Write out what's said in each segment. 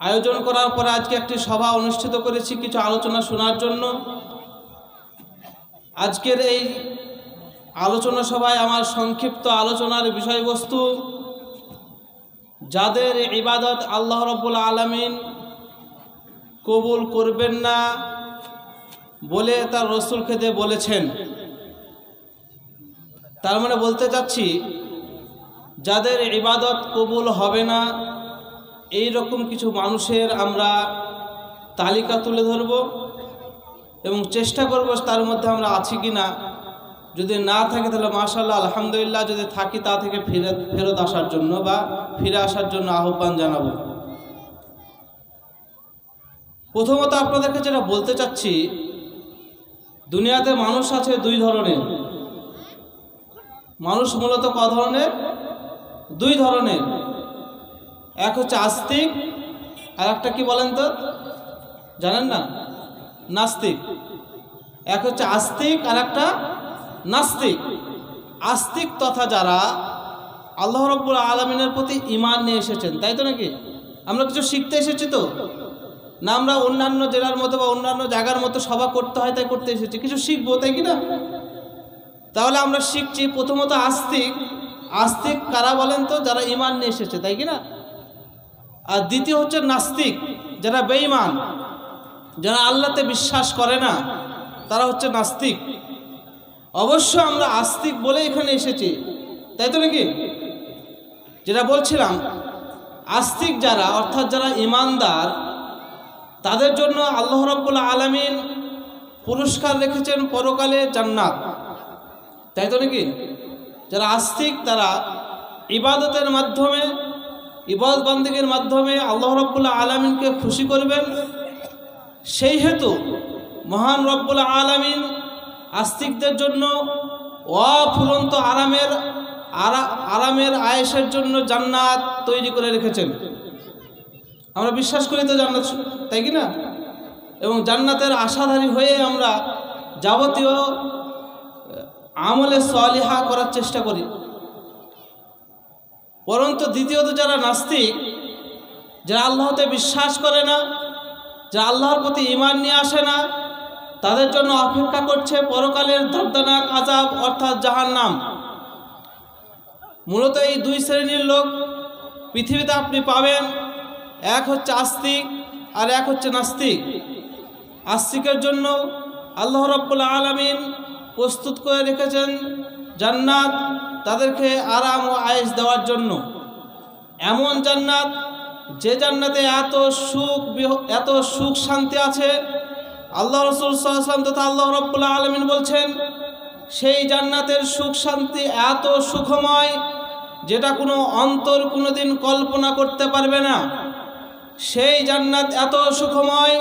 আয়োজন করার পরে আজকে একটি সভা অনুষ্ঠিত করেছি কিছু আলোচনা শোনার জন্য। আজকের এই আলোচনা সভায় আমার সংক্ষিপ্ত আলোচনার বিষয়বস্তু, যাদের ইবাদত আল্লাহ রাব্বুল আলামিন কবুল করবেন না বলে তার রাসূলকে দিয়ে বলেছেন। তার মানে বলতে চাচ্ছি, যাদের ইবাদত কবুল হবে না এই রকম কিছু মানুষের আমরা তালিকা তুলে ধরব এবং চেষ্টা করব তার মধ্যে আমরা আছি কি না। যদি না থাকে তাহলে মাশাআল্লাহ আলহামদুলিল্লাহ, যদি থাকি তা থেকে ফেরত আসার জন্য বা ফিরে আসার জন্য আহ্বান জানাবো। প্রথমত আপনাদেরকে যেটা বলতে চাচ্ছি, দুনিয়াতে মানুষ আছে দুই ধরনের। মানুষ মূলত ক ধরনের? দুই ধরনের। এক হচ্ছে আস্তিক, আর একটা কি বলেন তো, জানেন না? নাস্তিক। এক হচ্ছে আস্তিক আর একটা নাস্তিক। আস্তিক তথা যারা আল্লাহ রাব্বুল আলামিনের প্রতি ঈমান নিয়ে এসেছেন, তাই তো নাকি? আমরা কিছু শিখতে এসেছি তো না, আমরা অন্যান্য জেলার মতো বা অন্যান্য জায়গার মতো সভা করতে হয় তাই করতে এসেছি, কিছু শিখবো, তাই কি না? তাহলে আমরা শিখছি প্রথমত আস্তিক। আস্তিক কারা বলেন তো? যারা ঈমান নিয়ে এসেছে, তাই কি না? আর দ্বিতীয় হচ্ছে নাস্তিক, যারা বেঈমান, যারা আল্লাহতে বিশ্বাস করে না, তারা হচ্ছে নাস্তিক। অবশ্য আমরা আস্তিক বলে এখানে এসেছি, তাই তো নাকি? যেটা বলছিলাম, আস্তিক যারা, অর্থাৎ যারা ঈমানদার, তাদের জন্য আল্লাহ রাব্বুল আলামিন পুরস্কার রেখেছেন পরকালে জান্নাত, তাই তো নাকি? যারা আস্তিক তারা ইবাদতের মাধ্যমে, ইবাদত বন্দেগীর মাধ্যমে আল্লাহ রাব্বুল আলামিনকে খুশি করবেন। সেই হেতু মহান রব্বুল আলামিন আস্তিকদের জন্য অফুরন্ত আরামের আয়েশের জন্য জান্নাত তৈরি করে রেখেছেন। আমরা বিশ্বাস করি তো জান্নাত, তাই কি না? এবং জান্নাতের আশাধারী হয়ে আমরা যাবতীয় আমলে সালিহা করার চেষ্টা করি। পরন্তু দ্বিতীয়ত যারা নাস্তিক, যারা আল্লাহতে বিশ্বাস করে না, যারা আল্লাহর প্রতি ঈমান নিয়ে আসে না, তাদের জন্য অপেক্ষা করছে পরকালের দর্দনাক আযাব, অর্থাৎ জাহান্নাম। মূলত এই দুই শ্রেণীর লোক পৃথিবীতে আপনি পাবেন। এক হচ্ছে আস্তিক আর এক হচ্ছে নাস্তিক। আস্তিকের জন্য আল্লাহ রাব্বুল আলামিন প্রস্তুত করে রেখেছেন জান্নাত, তাদেরকে আরাম ও আয়েশ দেওয়ার জন্য। এমন জান্নাত, যে জান্নাতে এত সুখ শান্তি আছে, আল্লাহ রাসূল সাল্লাল্লাহু আলাইহি ওয়াসাল্লাম তথা আল্লাহ রাব্বুল আলামিন বলছেন, সেই জান্নাতের সুখ শান্তি এত সুখময় যেটা কোনো অন্তর কোনোদিন কল্পনা করতে পারবে না। সেই জান্নাত এত সুখময়,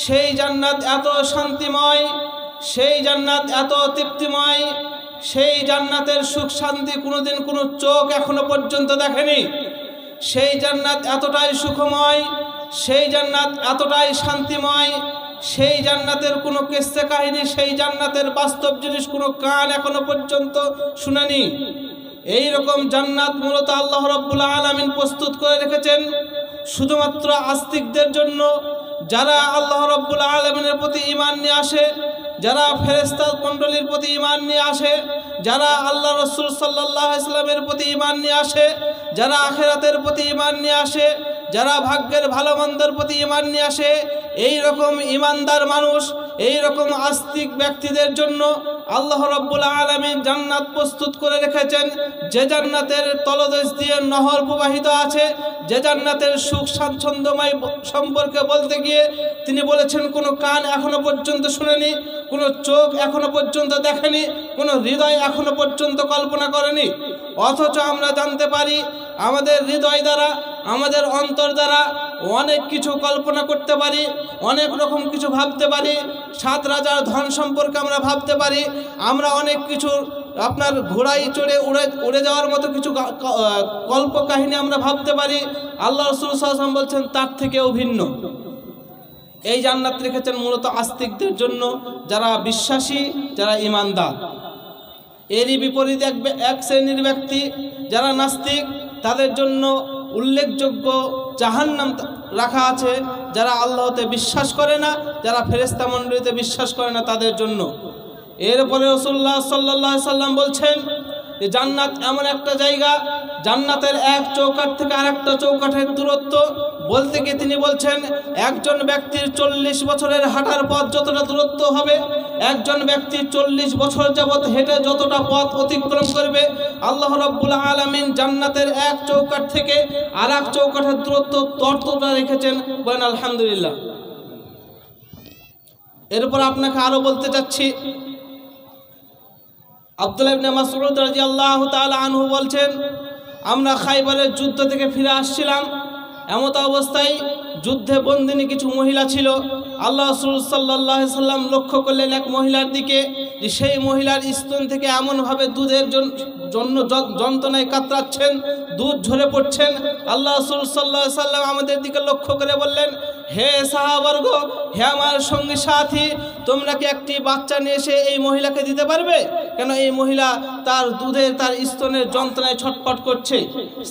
সেই জান্নাত এত শান্তিময়, সেই জান্নাত এত তৃপ্তিময়, সেই জান্নাতের সুখ শান্তি কোনোদিন কোনো চোখ এখনো পর্যন্ত দেখেনি। সেই জান্নাত এতটাই সুখময়, সেই জান্নাত এতটাই শান্তিময়, সেই জান্নাতের কোনো কিস্সা কাহিনী, সেই জান্নাতের বাস্তব জিনিস কোনো কান এখনো পর্যন্ত শুনেনি। এই রকম জান্নাত মূলত আল্লাহ রাব্বুল আলামিন প্রস্তুত করে রেখেছেন শুধুমাত্র আস্তিকদের জন্য, যারা আল্লাহ রাব্বুল আলামিনের প্রতি ঈমান নিয়ে আসে, যারা ফেরেশতা মণ্ডলীর প্রতি ঈমান নিয়ে আসে, যারা আল্লাহ রাসূল সাল্লাল্লাহু আলাইহি ওয়াসাল্লামের প্রতি ঈমান নিয়ে আসে, যারা আখিরাতের প্রতি ঈমান নিয়ে আসে, যারা ভাগ্যের ভালো মন্দের প্রতি ঈমান নিয়ে আসে, এই রকম ঈমানদার মানুষ, এই রকম আস্তিক ব্যক্তিদের জন্য আল্লাহ রাব্বুল আলামিন জান্নাত প্রস্তুত করে রেখেছেন। যে জান্নাতের তলদেশ দিয়ে নহর প্রবাহিত আছে, যে জান্নাতের সুখ স্বাচ্ছন্দ্যময় সম্পর্কে বলতে গিয়ে তিনি বলেছেন কোনো কান এখনো পর্যন্ত শুনেনি, কোনো চোখ এখনো পর্যন্ত দেখেনি, কোনো হৃদয় এখনো পর্যন্ত কল্পনা করেনি। অথচ আমরা জানতে পারি, আমাদের হৃদয় দ্বারা, আমাদের অন্তর দ্বারা অনেক কিছু কল্পনা করতে পারি, অনেক রকম কিছু ভাবতে পারি। 7 রাজার ধন সম্পর্কে আমরা ভাবতে পারি, আমরা অনেক কিছু আপনার ঘোড়ায় চড়ে উড়ে যাওয়ার মতো কিছু কল্প কাহিনী আমরা ভাবতে পারি। আল্লাহ রাসূল সাল্লাল্লাহু আলাইহি ওয়াসাল্লাম বলছেন তার থেকেও ভিন্ন। এই জান্নাত রেখেছেন মূলত আস্তিকদের জন্য, যারা বিশ্বাসী, যারা ঈমানদার। এরই বিপরীতে এক শ্রেণীর ব্যক্তি যারা নাস্তিক, তাদের জন্য উল্লেখযোগ্য জাহান্নাম রাখা আছে যারা আল্লাহতে বিশ্বাস করে না, যারা ফেরেশতা মণ্ডলীতে বিশ্বাস করে না তাদের জন্য। এরপরে রাসূলুল্লাহ সাল্লাল্লাহু আলাইহি সাল্লাম বলছেন যে জান্নাত এমন একটা জায়গা, জান্নাতের এক চৌকাঠ থেকে আরেকটা চৌকাঠের দূরত্ব বলতে গিয়ে তিনি বলছেন একজন ব্যক্তির 40 বছরের হাঁটার পথ যতটা দূরত্ব হবে, একজন ব্যক্তি 40 বছর যাবত হেঁটে যতটা পথ অতিক্রম করবে, আল্লাহ রাব্বুল আলামিন জান্নাতের এক চৌকাঠ থেকে আরেক চৌকাঠের দূরত্ব ততটা রেখেছেন। বলেন আলহামদুলিল্লাহ। এরপর আপনাকে আরো বলতে চাচ্ছি, আব্দুল্লাহ ইবনে মাসউদ রাদিয়াল্লাহু তাআলা আনহু বলছেন আমরা খাইবারের যুদ্ধ থেকে ফিরে আসছিলাম, এমত অবস্থায় যুদ্ধে বন্দিনী কিছু মহিলা ছিল। আল্লাহ রাসূল সাল্লাল্লাহু আলাইহি সাল্লাম লক্ষ্য করলেন এক মহিলার দিকে যে সেই মহিলার স্তন থেকে এমনভাবে দুধের জন্য যন্ত্রণায় কাতরাচ্ছেন, দুধ ঝরে পড়ছেন। আল্লাহ রাসূল সাল্লাল্লাহু আলাইহি সাল্লাম আমাদের দিকে লক্ষ্য করে বললেন, হে সাহাবাবর্গ, হে আমার সঙ্গী সাথী, তোমরা কি একটি বাচ্চা নিয়ে এসে এই মহিলাকে দিতে পারবে? কেন এই মহিলা তার দুধের তার স্তনের যন্ত্রণায় ছটফট করছে।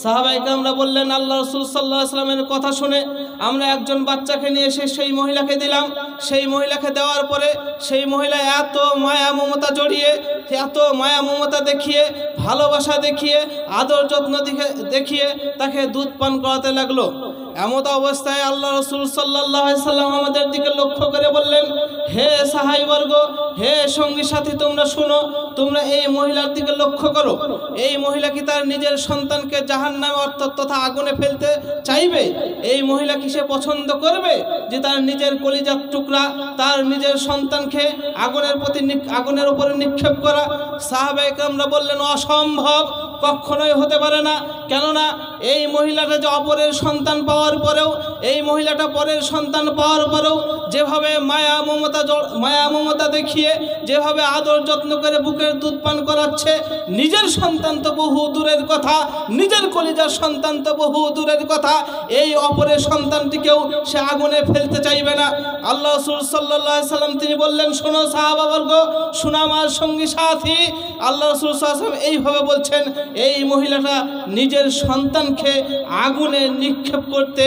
সাহাবায়ে কেরামরা বললেন, আল্লাহ রাসূল সাল্লাল্লাহু আলাইহি সাল্লামের কথা শুনে আমরা একজন বাচ্চাকে নিয়ে এসে সেই মহিলাকে দিলাম। সেই মহিলাকে দেওয়ার পরে সেই মহিলা এত মায়া মমতা জড়িয়ে, এত মায়া মমতা দেখিয়ে, ভালোবাসা দেখিয়ে, আদর যত্ন দেখিয়ে তাকে দুধ পান করাতে লাগলো। এমত অবস্থায় আল্লাহ রাসূল সাল্লাল্লাহু আলাইহি সাল্লাম আমাদের দিকে লক্ষ্য করে বললেন, হে সাহাবীবর্গ, হে সঙ্গী সাথী, তোমরা শুনো, তোমরা এই মহিলার দিকে লক্ষ্য করো। এই মহিলা কি তার নিজের সন্তানকে জাহান্নামে অর্থাৎ তথা আগুনে ফেলতে চাইবে? এই মহিলা কি সে পছন্দ করবে যে তার নিজের কলিজার টুকরা, তার নিজের সন্তানকে আগুনের উপরে নিক্ষেপ করা? সাহাবায়ে কেরামরা বললেন, অসম্ভব, কখনোই হতে পারে না। কেননা এই মহিলাটা যে অপরের সন্তান পাওয়ার পরেও, এই মহিলাটা পরের সন্তান পাওয়ার পরেও যেভাবে মায়া মমতা দেখিয়ে, যেভাবে আদর যত্ন করে বুকের দুধ পান করাচ্ছে, নিজের সন্তান তো বহু দূরের কথা, নিজের কলিজার সন্তান তো বহু দূরের কথা, এই অপরের সন্তানটিকেও সে আগুনে ফেলতে চাইবে না। আল্লাহ রাসূল সাল্লাল্লাহু আলাইহি সাল্লাম তিনি বললেন, শোনো সাহাবাবর্গ, শোনো আমার সঙ্গী সাথী, আল্লাহ রাসূল সাল্লাল্লাহু আলাইহি সাল্লাম এইভাবে বলছেন, এই মহিলাটা নিজের সন্তানকে আগুনে নিক্ষেপ করতে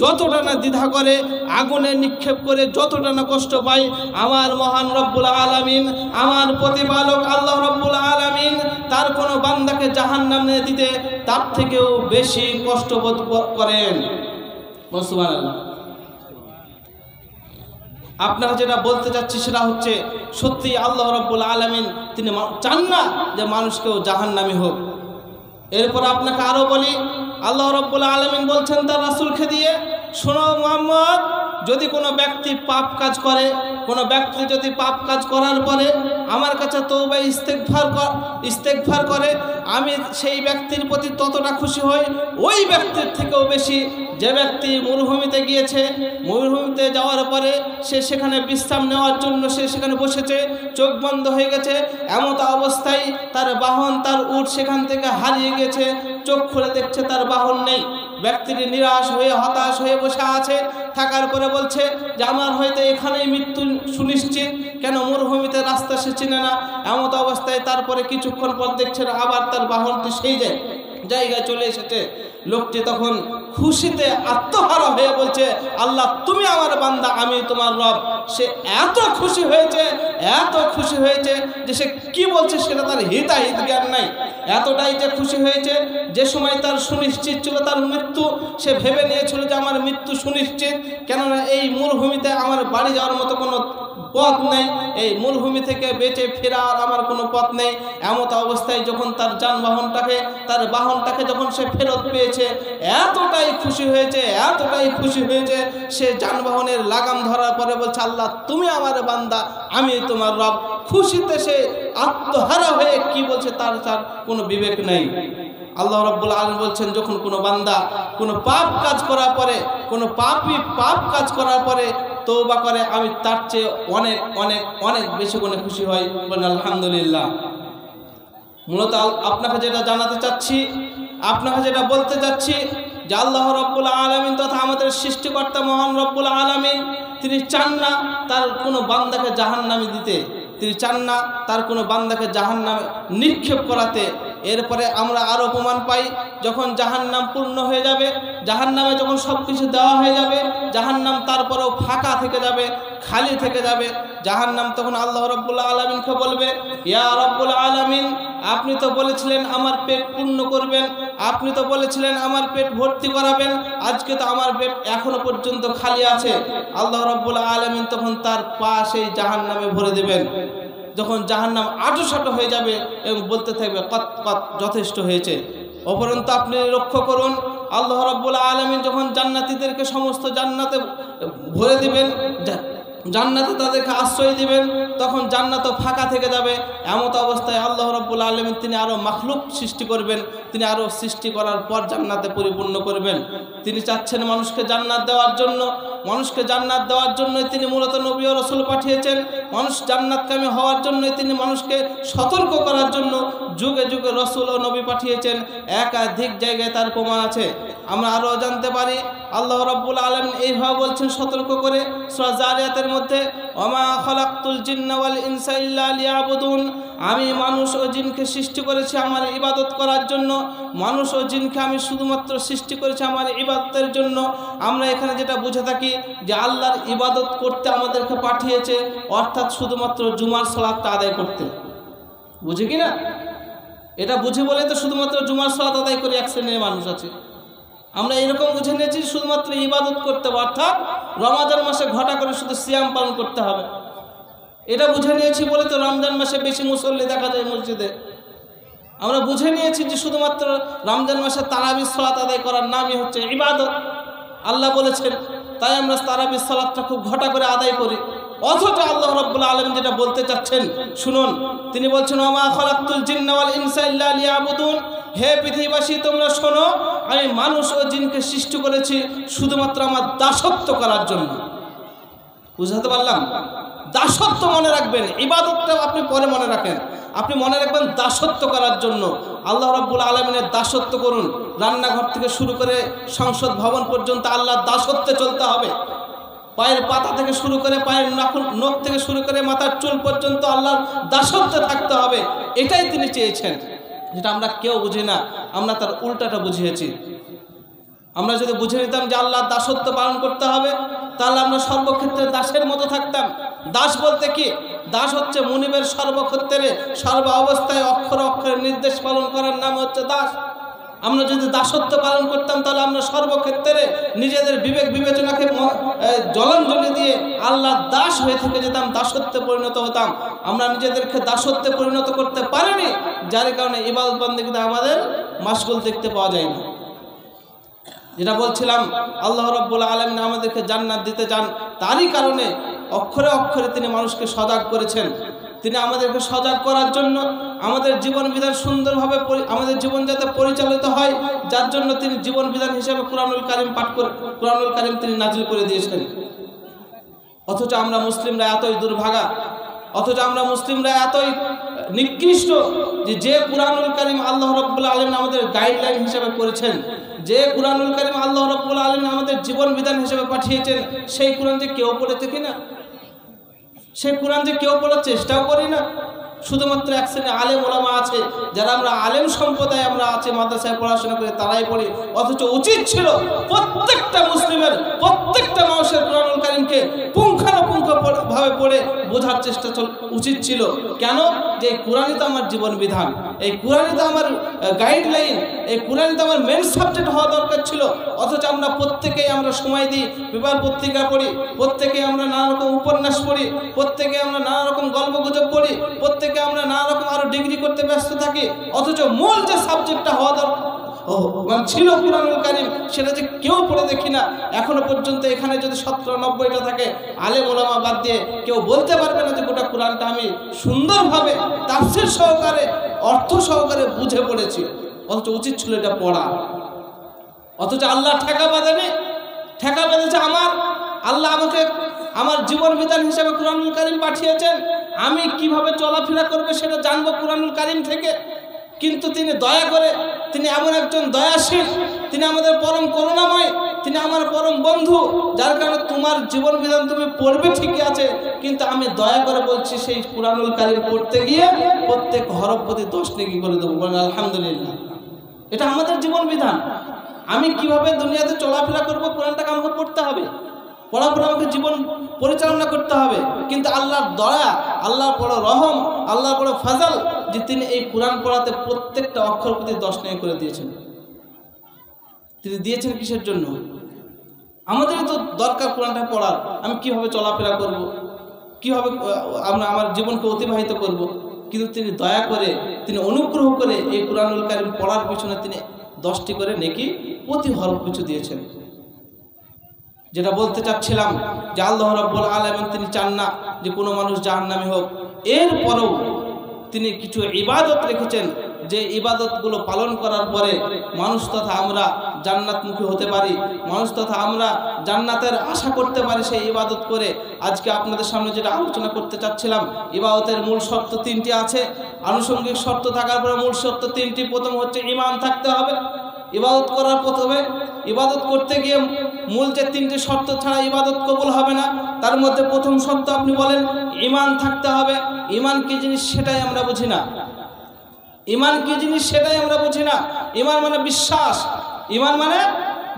যতটা না দ্বিধা করে, আগুনে নিক্ষেপ করে যতটা না কষ্ট পায়, আমার মহান রব্বুল আলামিন, আমার প্রতিপালক আল্লাহ রব্বুল আলামিন তার কোনো বান্দাকে জাহান্নামে দিতে তার থেকেও বেশি কষ্ট বোধ করেন। সুবহানাল্লাহ। আপনারা যেটা বলতে চাচ্ছি সেটা হচ্ছে, সত্যি আল্লাহ রাব্বুল আলামিন তিনি চান না যে মানুষ কেউ জাহান্নামী হোক। এরপর আপনাকে আরো বলি, আল্লাহ রাব্বুল আলামিন বলছেন তার রাসূলকে দিয়ে, শোনো মুহাম্মদ, যদি কোনো ব্যক্তি পাপ কাজ করে, কোনো ব্যক্তি যদি পাপ কাজ করার পরে আমার কাছে তওবা ইস্তেগফার করে, আমি সেই ব্যক্তির প্রতি ততটা খুশি হই, ওই ব্যক্তির থেকেও বেশি যে ব্যক্তি মরুভূমিতে গিয়েছে, মরুভূমিতে যাওয়ার পরে সে সেখানে বিশ্রাম নেওয়ার জন্য সে সেখানে বসেছে, চোখ বন্ধ হয়ে গেছে, এমত অবস্থায় তার বাহন, তার উট সেখান থেকে হারিয়ে গেছে, চোখ খুলে দেখছে তার বাহন নেই। ব্যক্তিটি নিরাশ হয়ে হতাশ হয়ে বসে আছে, থাকার পরে বলছে যে আমার হয়তো এখানেই মৃত্যু সুনিশ্চিত, কেন মরুভূমিতে রাস্তা সে চিনে না। এমত অবস্থায় তারপরে কিছুক্ষণ পর দেখছেন আবার তার বাহনটি সেই জায়গায় চলে এসেছে। লোকটি তখন খুশিতে আত্মহারা হয়ে বলছে, আল্লাহ তুমি আমার বান্দা, আমি তোমার রব। সে এত খুশি হয়েছে, এত খুশি হয়েছে যে সে কি বলছে সেটা তার হিতাহিত জ্ঞান নাই। এতটাই যে খুশি হয়েছে, যে সময় তার সুনিশ্চিত ছিল তার মৃত্যু, সে ভেবে নিয়েছিল যে আমার মৃত্যু সুনিশ্চিত, কেননা এই মরুভূমিতে আমার বাড়ি যাওয়ার মতো কোনো পথ নেই, এই মরুভূমি থেকে বেঁচে ফেরার আমার কোনো পথ নেই। এমত অবস্থায় যখন তার তার বাহনটাকে যখন সে ফেরত পেয়েছে, এতটাই খুশি হয়েছে, এতটাই খুশি হয়েছে, সে যানবাহনের লাগাম ধরার পরে বলছে, আল্লাহ তুমি আমার বান্দা, আমি তোমার রব। খুশিতে সে আত্মহারা হয়ে কি বলছে তার কোনো বিবেক নেই। আল্লাহ রাব্বুল আলামিন বলছেন, যখন কোনো বান্দা কোনো পাপ কাজ করার পরে, কোনো পাপ কাজ করার পরে তওবা করে, আমি তার চেয়ে অনেক অনেক অনেক বেশি গুণে খুশি হই। বলেন আলহামদুলিল্লাহ। মূলত আপনাকে যেটা জানাতে চাচ্ছি, আপনাকে যেটা বলতে চাচ্ছি, যে আল্লাহ রাব্বুল আলামিন তথা আমাদের সৃষ্টিকর্তা মহান রাব্বুল আলামিন তিনি চান না তার কোনো বান্দাকে জাহান্নামে দিতে, তিনি চান না তার কোনো বান্দাকে জাহান্নামে নিক্ষেপ করাতে। এরপরে আমরা আরও প্রমাণ পাই যখন জাহান্নাম পূর্ণ হয়ে যাবে, জাহান্নামে যখন সব কিছু দেওয়া হয়ে যাবে, জাহান্নাম তারপরেও ফাঁকা থেকে যাবে, খালি থেকে যাবে। জাহান্নাম তখন আল্লাহ রাব্বুল আলামিনকে বলবে, ইয়া রাব্বুল আলামিন, আপনি তো বলেছিলেন আমার পেট পূর্ণ করবেন, আপনি তো বলেছিলেন আমার পেট ভর্তি করাবেন, আজকে তো আমার পেট এখনো পর্যন্ত খালি আছে। আল্লাহ রাব্বুল আলামিন তখন তার পা সেই জাহান্নামে ভরে দেবেন। যখন জাহান্নাম আঁটোসাঁটো হয়ে যাবে এবং বলতে থাকবে কত কত, যথেষ্ট হয়েছে। অপরন্তু আপনি লক্ষ্য করুন, আল্লাহ রাব্বুল আলামিন যখন জান্নাতীদেরকে সমস্ত জান্নাতে ভরে দিবেন, জান্নাতে তাদেরকে আশ্রয় দিবেন, তখন জান্নাতও ফাঁকা থেকে যাবে। এমত অবস্থায় আল্লাহ রাব্বুল আলামিন তিনি আরও মাখলুক সৃষ্টি করবেন, তিনি আরও সৃষ্টি করার পর জান্নাতে পরিপূর্ণ করবেন। তিনি চাচ্ছেন মানুষকে জান্নাত দেওয়ার জন্য, মানুষকে জান্নাত দেওয়ার জন্যই তিনি মূলত নবী ও রাসূল পাঠিয়েছেন। মানুষ জান্নাতকামী হওয়ার জন্যই তিনি মানুষকে সতর্ক করার জন্য যুগে যুগে রাসূল ও নবী পাঠিয়েছেন। একাধিক জায়গায় তার প্রমাণ আছে। আমরা আরও জানতে পারি আল্লাহ রাব্বুল আলামিন এইভাবে বলছেন সতর্ক করে সূরা জারিয়াতের মধ্যে, ওমা খালাকতুল জিন্না ওয়াল ইনসা ইল্লা লিয়াবুদুন, আমি মানুষ ও জিনকে সৃষ্টি করেছি আমার ইবাদত করার জন্য। মানুষ ও জিনকে আমি শুধুমাত্র সৃষ্টি করেছি আমার ইবাদতের জন্য। আমরা এখানে যেটা বুঝে থাকি যে আল্লাহর ইবাদত করতে আমাদেরকে পাঠিয়েছে, অর্থাৎ শুধুমাত্র জুমার সালাতটা আদায় করতে। বুঝি কি না? এটা বুঝি বলে তো শুধুমাত্র জুমার সালাত আদায় করে এক শ্রেণীর মানুষ আছে। আমরা এরকম বুঝে নিয়েছি শুধুমাত্র ইবাদত করতে হবে, অর্থাৎ রমাদান মাসে ঘটা করে শুধু সিয়াম পালন করতে হবে। এটা বুঝে নিয়েছি বলে তো রমজান মাসে বেশি মুসল্লি দেখা যায় মসজিদে। আমরা বুঝে নিয়েছি যে শুধুমাত্র রমজান মাসে তারাবির সালাত আদায় করার নামই হচ্ছে ইবাদত, আল্লাহ বলেছেন, তাই আমরা তারাবির সালাতটা খুব ঘটা করে আদায় করি। অথচ আল্লাহ রাব্বুল আলামিন যেটা বলতে চাচ্ছেন শুনুন, তিনি বলছেন, ওমা খালাকতুল জিন্না ওয়াল ইনসা ইল্লা লিয়াবুদুন, হে পৃথিবীবাসী তোমরা শোনো, আমি মানুষ ও জিনকে সৃষ্টি করেছি শুধুমাত্র আমার দাসত্ব করার জন্য। বুঝাতে পারলাম? দাসত্ব মনে রাখবেন, ইবাদতটা আপনি পরে মনে রাখেন, আপনি মনে রাখবেন দাসত্ব করার জন্য। আল্লাহ রাব্বুল আলামিনের দাসত্ব করুন। রান্নাঘর থেকে শুরু করে সংসদ ভবন পর্যন্ত আল্লাহর দাসত্বে চলতে হবে। পায়ের পাতা থেকে শুরু করে পায়ের নখ থেকে শুরু করে মাথার চুল পর্যন্ত আল্লাহর দাসত্বে থাকতে হবে। এটাই তিনি চেয়েছেন, যেটা আমরা কেউ বুঝি না, আমরা তার উল্টাটা বুঝিয়েছি। আমরা যদি বুঝে নিতাম যে আল্লাহর দাসত্ব পালন করতে হবে, তাহলে আমরা সর্বক্ষেত্রে দাসের মতো থাকতাম। দাস বলতে কি? দাস হচ্ছে মুনিবের সর্বক্ষেত্রে সর্ব অবস্থায় অক্ষরে অক্ষরে নির্দেশ পালন করার নাম হচ্ছে দাস। আমরা যদি দাসত্ব পালন করতাম তাহলে আমরা সর্বক্ষেত্রে নিজেদের বিবেক বিবেচনাকে জলাঞ্জলি দিয়ে আল্লাহর দাস হয়ে থেকে যেতাম, দাসত্বে পরিণত হতাম। আমরা নিজেদেরকে দাসত্বে পরিণত করতে পারিনি, যার কারণে ইবাদত বন্দেগীতে আমাদের মাশগুল দেখতে পাওয়া যায় না। যেটা বলছিলাম, আল্লাহ রাব্বুল আলামিন আমাদেরকে জান্নাত দিতে চান, তারই কারণে অক্ষরে অক্ষরে তিনি মানুষকে সজাগ করেছেন। তিনি আমাদেরকে সজাগ করার জন্য আমাদের জীবন বিধান সুন্দরভাবে আমাদের জীবন যাতে পরিচালিত হয়, যার জন্য তিনি জীবন বিধান হিসেবে কুরআনুল কারীম পাঠ করে কুরআনুল কারীম তিনি নাজিল করে দিয়েছেন। অথচ আমরা মুসলিমরা এতই দুর্ভাগা, অথচ আমরা মুসলিমরা এতই নিকৃষ্ট যে কুরআনুল কারীম আল্লাহ রাব্বুল আলামিন আমাদের গাইডলাইন হিসেবে করেছেন, যে কুরআনুল কারীম আল্লাহ রাব্বুল আলামিন আমাদের জীবন বিধান হিসেবে পাঠিয়েছেন, সেই কুরআন যে কেউ পড়ে থাকি না, সেই কুরআন যে কেউ পড়ার চেষ্টাও করি না। শুধুমাত্র এক শ্রেণী আলেম ওলামা আছে, যারা আমরা আলেম সম্প্রদায় আমরা আছে, মাদ্রাসায় পড়াশোনা করে তারাই পড়ি। অথচ উচিত ছিল প্রত্যেকটা মুসলিমের, প্রত্যেকটা মানুষের কুরআনুল কারীমকে পুঙ্খানুপুঙ্খভাবে পড়ে বোঝার চেষ্টা উচিত ছিল। কেন? যে এই কুরআনই তো আমার জীবন বিধান, এই কুরআনই তো আমার গাইডলাইন, এই কুরআনই তো আমার মেন সাবজেক্ট হওয়া দরকার ছিল। অথচ আমরা প্রত্যেকেই আমরা সময় দিই, পেপার পত্রিকা পড়ি, প্রত্যেকেই আমরা নানা রকম উপন্যাস পড়ি, প্রত্যেকে আমরা নানা রকম গল্পগুজব পড়ি, প্রত্যেকে আমরা নানা রকম আরো ডিগ্রি করতে ব্যস্ত থাকি। অথচ মূল যে সাবজেক্টটা হওয়া দরকার ছিল কুরআনুল কারীম, সেটা যে কেউ পড়ে দেখি না। এখনো পর্যন্ত এখানে যদি 70-90টা থাকে, আলেম ওলামা বাদ দিয়ে কেউ বলতে পারবে না যে গোটা কুরআনটা আমি সুন্দরভাবে তাফসীর সহকারে অর্থ সহকারে বুঝে পড়েছি। অথচ উচিত ছিল এটা পড়া। অথচ আল্লাহ ঠেকা বাঁধেনি, ঠেকা বেঁধেছে আল্লাহ আমাকে আমার জীবন বিধান হিসেবে কুরআনুল কারীম পাঠিয়েছেন। আমি কিভাবে চলাফেরা করবে সেটা জানবো কুরআনুল কারীম থেকে। কিন্তু তিনি দয়া করে, তিনি এমন একজন দয়াশীল, তিনি আমাদের পরম করুণাময়, তিনি তিনি আমার পরম বন্ধু, যার কারণে তোমার জীবন বিধান তুমি পড়বে ঠিকই আছে, কিন্তু আমি দয়া করে বলছি সেই কুরআনুল কারীম পড়তে গিয়ে প্রত্যেক হরফ প্রতি 10 নেকি করে দেবো। বলেন আলহামদুলিল্লাহ। এটা আমাদের জীবন বিধান। আমি কিভাবে দুনিয়াতে চলাফেরা করবো, কোরআনটাকে আমাকে পড়তে হবে, পড়ার পর আমাকে জীবন পরিচালনা করতে হবে। কিন্তু আল্লাহর দয়া, আল্লাহর বড় রহম, আল্লাহর বড় ফাজল যে তিনি এই কোরআন পড়াতে প্রত্যেকটা অক্ষর প্রতি 10 নেকি করে দিয়েছেন। তিনি দিয়েছেন কিসের জন্য? আমাদেরই তো দরকার কোরআনটা পড়ার। আমি কিভাবে চলাফেরা করব, কিভাবে আমার জীবনকে অতিবাহিত করব, কিন্তু তিনি দয়া করে, তিনি অনুগ্রহ করে এই কুরআনুল কারীম পড়ার পিছনে তিনি 10টি করে নেকি প্রতি হরফ পিছু দিয়েছেন। যেটা বলতে চাচ্ছিলাম যে আল্লাহ রাব্বুল আলামিন তিনি চান না যে কোনো মানুষ জাহান্নামী হোক। এরপরেও তিনি কিছু ইবাদত রেখেছেন, যে ইবাদতগুলো পালন করার পরে মানুষ তথা আমরা জান্নাতমুখী হতে পারি, মানুষ তথা আমরা জান্নাতের আশা করতে পারি সেই ইবাদত করে। আজকে আপনাদের সামনে যেটা আলোচনা করতে চাচ্ছিলাম, ইবাদতের মূল শর্ত 3টি আছে, আনুষঙ্গিক শর্ত থাকার পরে মূল শর্ত 3টি। প্রথম হচ্ছে ঈমান থাকতে হবে। ইবাদত করার প্রথমে ইবাদত করতে গিয়ে মূল যে 3টি শর্ত ছাড়া ইবাদত কবুল হবে না, তার মধ্যে প্রথম শর্ত আপনি বলেন ঈমান থাকতে হবে। ঈমান কি জিনিস সেটাই আমরা বুঝি না। ঈমান কি জিনিস সেটাই আমরা বুঝি না। ঈমান মানে বিশ্বাস, ঈমান মানে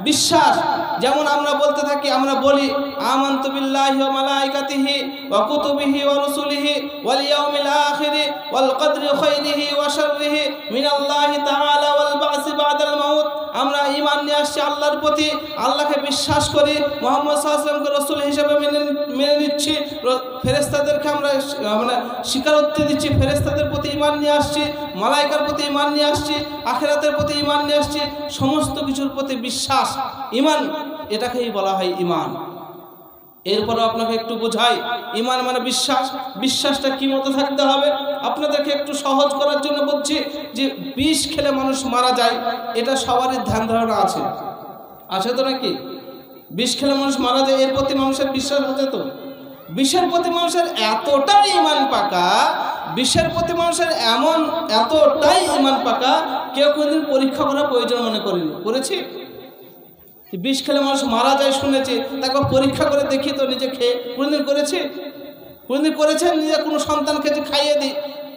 বিশ্বাস। যেমন আমরা বলতে থাকি, আমরা বলি আমানতু বিল্লাহি ওয়া মালাইকাতিহি ওয়া কুতুবিহি ওয়া রুসুলিহি ওয়াল ইয়াউমিল আখির ওয়াল কদরি খাইরিহি ওয়া শাররিহি মিনাল্লাহি তাআলা ওয়াল বা'সি বা'দাল মাউত। আমরা ঈমান নিয়ে আসছি আল্লাহর প্রতি, আল্লাহকে বিশ্বাস করি, মুহাম্মদ সাল্লাল্লাহু আলাইহি ওয়াসাল্লামকে রাসূল হিসেবে মেনে নিচ্ছি, ফেরেশতাদেরকে আমরা মানে স্বীকারোক্তি দিচ্ছি, ফেরেশতাদের প্রতি ঈমান নিয়ে আসছি, মালাইকার প্রতি ঈমান নিয়ে আসছি, আখিরাতের প্রতি ঈমান নিয়ে আসছি, সমস্ত কিছুর প্রতি বিশ্বাস, ঈমান, এটাকেই বলা হয় ঈমান। এরপর আপনাকে একটু বোঝাই, ঈমান মানে বিশ্বাস। বিশ্বাসটা কি মতো থাকতে হবে আপনাদেরকে একটু সহজ করার জন্য বলছি যে বিষ খেলে মানুষ মারা যায়, এটা সবারই ধ্যান ধারণা আছে, আছে তো নাকি? বিষ খেলে মানুষ মারা যায়, এর প্রতি মানুষের বিশ্বাস আছে তো? বিষের প্রতি মানুষের এতটাই ঈমান পাকা, বিষের প্রতি মানুষের এতটাই ঈমান পাকা, কেউ কোনদিন পরীক্ষা করার প্রয়োজন মনে করেনি। করেছি? বিষ খেলে মানুষ মারা যায় শুনেছি, তারপর পরীক্ষা করে দেখি তো নিজে খেয়ে। কোনদিন করেছি? কোনদিন করেছেন নিজে কোনো সন্তানকে যে খাইয়ে দিই?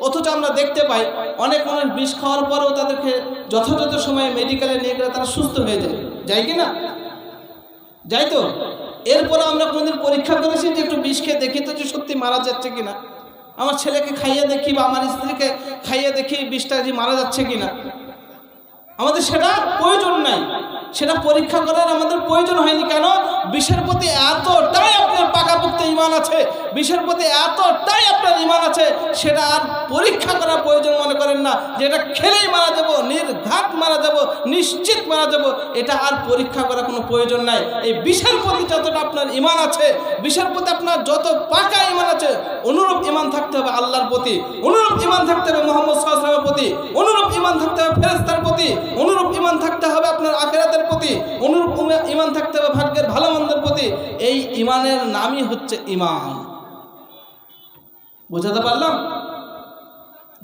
অথচ আমরা দেখতে পাই অনেক মানুষ বিষ খাওয়ার পরেও তাদেরকে যথাযথ সময়ে মেডিকেলে নিয়ে গেলে তারা সুস্থ হয়ে যায়, যায় কি না? যাই তো। এরপরে আমরা কোনদিন পরীক্ষা করেছি যে একটু বিষ খেয়ে দেখি তো যে সত্যি মারা যাচ্ছে কিনা? আমার ছেলেকে খাইয়ে দেখি বা আমার স্ত্রীকে খাইয়ে দেখি বিষটা যে মারা যাচ্ছে কিনা। আমাদের সেটা প্রয়োজন নাই, সেটা পরীক্ষা করার আমাদের প্রয়োজন হয়নি। কেন? বিষের প্রতি এতটাই আপনার পাকাপোক্ত ঈমান আছে, বিষের প্রতি এতটাই আপনার ঈমান আছে, সেটা আর পরীক্ষা করার প্রয়োজন মনে করেন না। যেটা খেলেই মারা যাব, নির্ঘাত মারা যাব, নিশ্চিত মারা যাব, এটা আর পরীক্ষা করার কোনো প্রয়োজন নাই। এই বিষের প্রতি যতটা আপনার ঈমান আছে, বিষের প্রতি আপনার যত পাকা ঈমান আছে, অনুরূপ ঈমান থাকতে হবে আল্লাহর প্রতি, অনুরূপ ঈমান থাকতে হবে মুহাম্মদ সাল্লাল্লাহু আলাইহি ওয়াসাল্লামের প্রতি, অনুরূপ ঈমান থাকতে হবে ফেরেশতার প্রতি, অনুরূপ ঈমান থাকতে হবে আপনার আখিরাতের প্রতি, অনুরূপ ঈমান থাকতে হবে ভাগ্যের ভালো মন্দের প্রতি। এই ঈমানের নামই হচ্ছে ঈমান। বোঝাতে পারলাম?